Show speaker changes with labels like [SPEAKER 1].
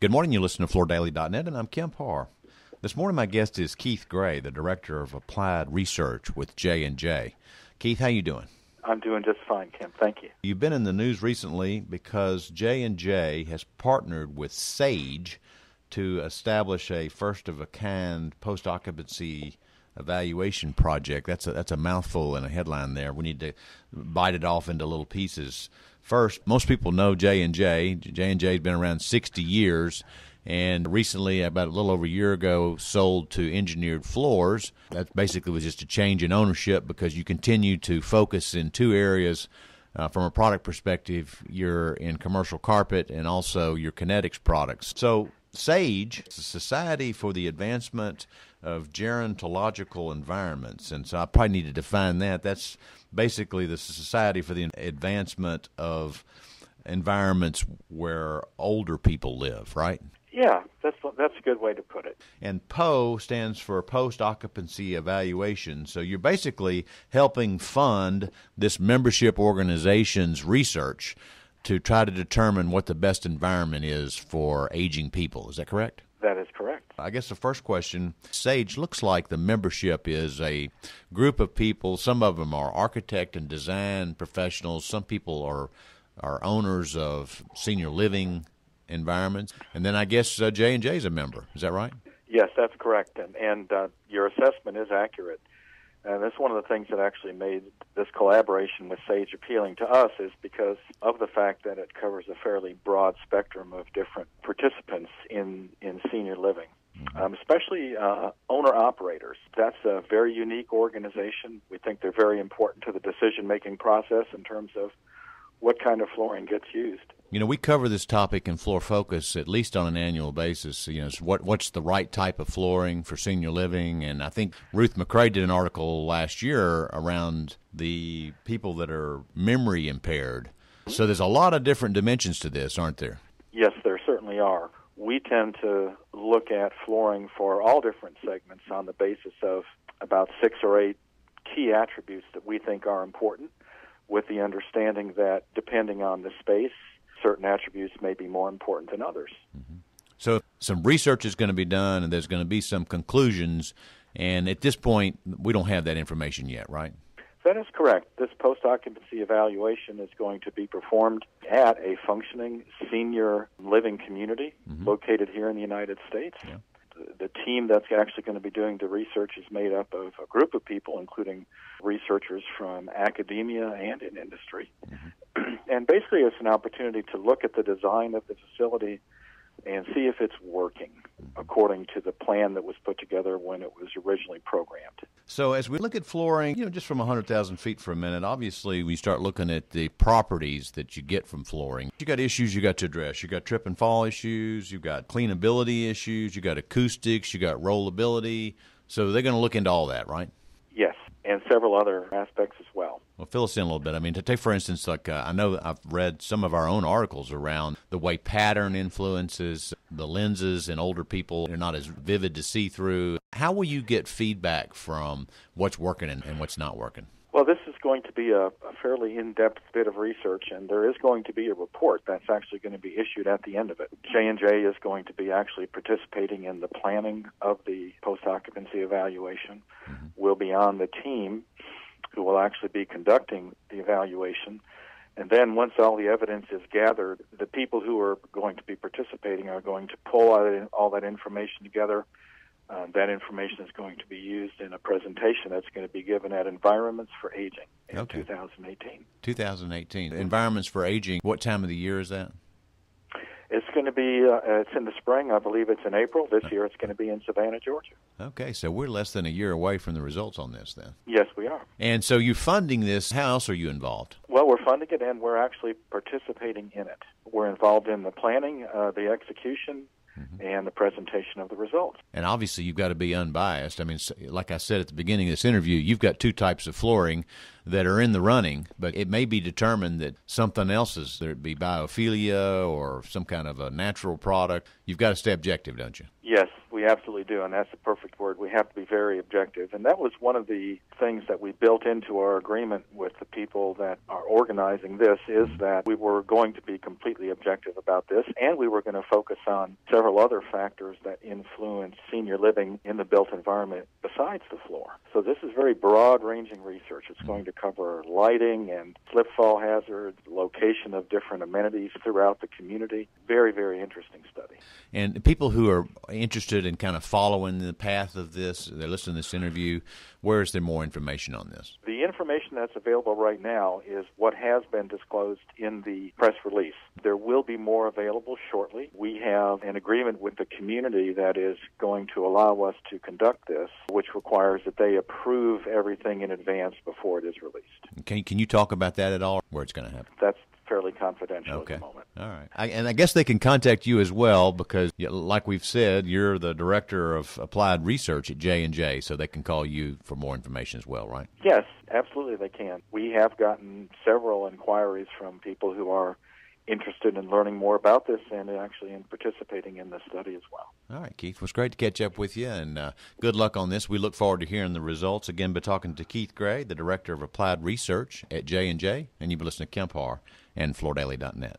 [SPEAKER 1] Good morning. You listen to FloorDaily.net, and I'm Kemp Harr. This morning, my guest is Keith Gray, the Director of Applied Research with J+J. Keith, how you doing?
[SPEAKER 2] I'm doing just fine, Kemp. Thank you.
[SPEAKER 1] You've been in the news recently because J+J has partnered with Sage to establish a first-of-a-kind post-occupancy evaluation project. That's a mouthful and a headline there. We need to bite it off into little pieces. First, most people know J+J. J+J has been around 60 years, and recently, about a little over a year ago, sold to Engineered Floors. That basically was just a change in ownership because you continue to focus in two areas. From a product perspective, you're in commercial carpet and also your kinetics products. So SAGE, the Society for the Advancement of Gerontological Environments, and so I probably need to define that. That's basically the Society for the Advancement of Environments where older people live, right?
[SPEAKER 2] Yeah, that's a good way to put it.
[SPEAKER 1] And PO stands for post-occupancy evaluation. So you're basically helping fund this membership organization's research to try to determine what the best environment is for aging people. Is that correct?
[SPEAKER 2] That is correct.
[SPEAKER 1] I guess the first question, SAGE looks like the membership is a group of people. Some of them are architect and design professionals. Some people are owners of senior living environments. And then I guess J+J is a member. Is that right?
[SPEAKER 2] Yes, that's correct. And your assessment is accurate. And that's one of the things that actually made this collaboration with SAGE appealing to us is because of the fact that it covers a fairly broad spectrum of different participants in senior living, especially owner-operators. That's a very unique organization. We think they're very important to the decision-making process in terms of what kind of flooring gets used.
[SPEAKER 1] You know, we cover this topic in Floor Focus at least on an annual basis. You know, what's the right type of flooring for senior living? And I think Ruth McRae did an article last year around the people that are memory impaired. So there's a lot of different dimensions to this, aren't there?
[SPEAKER 2] Yes, there certainly are. We tend to look at flooring for all different segments on the basis of about 6 or 8 key attributes that we think are important, with the understanding that depending on the space, certain attributes may be more important than others.
[SPEAKER 1] Mm-hmm. So some research is going to be done, and there's going to be some conclusions, and at this point, we don't have that information yet, right?
[SPEAKER 2] That is correct. This post-occupancy evaluation is going to be performed at a functioning senior living community located here in the United States.
[SPEAKER 1] Yeah.
[SPEAKER 2] The team that's actually going to be doing the research is made up of a group of people, including researchers from academia and in industry. And basically it's an opportunity to look at the design of the facility and see if it's working according to the plan that was put together when it was originally programmed.
[SPEAKER 1] So as we look at flooring, you know, just from 100,000 feet for a minute, obviously we start looking at the properties that you get from flooring. You got issues you got to address. You got trip and fall issues, you've got cleanability issues, you got acoustics, you got rollability. So they're going to look into all that, right?
[SPEAKER 2] Yes, and several other aspects as well.
[SPEAKER 1] Well, fill us in a little bit. I mean, to take, for instance, like I know I've read some of our own articles around the way pattern influences the lenses in older people. They're not as vivid to see through. How will you get feedback from what's working and what's not working?
[SPEAKER 2] Well, this is going to be a fairly in-depth bit of research, and there is going to be a report that's actually going to be issued at the end of it. J+J is going to be actually participating in the planning of the post-occupancy evaluation. We'll be on the team who will actually be conducting the evaluation. And then once all the evidence is gathered, the people who are going to be participating are going to pull all that information together. That information is going to be used in a presentation that's going to be given at Environments for Aging in 2018.
[SPEAKER 1] 2018. Environments for Aging. What time of the year is that?
[SPEAKER 2] It's going to be, it's in the spring. I believe it's in April. This year it's going to be in Savannah, Georgia.
[SPEAKER 1] Okay, so we're less than a year away from the results on this then.
[SPEAKER 2] Yes, we are.
[SPEAKER 1] And so you're funding this. How else are you involved?
[SPEAKER 2] Well, we're funding it, and we're actually participating in it. We're involved in the planning, the execution, and the presentation of the results.
[SPEAKER 1] And obviously you've got to be unbiased. I mean, like I said at the beginning of this interview, you've got two types of flooring that are in the running, but it may be determined that something else is, there it be biophilia or some kind of a natural product. You've got to stay objective, don't you?
[SPEAKER 2] Yes, we We absolutely do, and that's the perfect word. We have to be very objective. And that was one of the things that we built into our agreement with the people that are organizing this, is that we were going to be completely objective about this, and we were going to focus on several other factors that influence senior living in the built environment besides the floor. So this is very broad-ranging research. It's going to cover lighting and slip-fall hazards, location of different amenities throughout the community. Very, very interesting study.
[SPEAKER 1] And people who are interested in kind of following the path of this, they're listening to this interview, where is there more information on this?
[SPEAKER 2] The information that's available right now is what has been disclosed in the press release. There will be more available shortly. We have an agreement with the community that is going to allow us to conduct this, which requires that they approve everything in advance before it is released.
[SPEAKER 1] Can you talk about that at all, where it's going to happen?
[SPEAKER 2] That's fairly confidential at the moment.
[SPEAKER 1] All right. And I guess they can contact you as well because, like we've said, you're the director of applied research at J+J, so they can call you for more information as well, right?
[SPEAKER 2] Yes, absolutely they can. We have gotten several inquiries from people who are interested in learning more about this and actually in participating in the study as well.
[SPEAKER 1] All right, Keith. Well, it's great to catch up with you, and good luck on this. We look forward to hearing the results. Again, by talking to Keith Gray, the Director of Applied Research at J+J, and you've been listening to Kemp Harr and FloorDaily.net.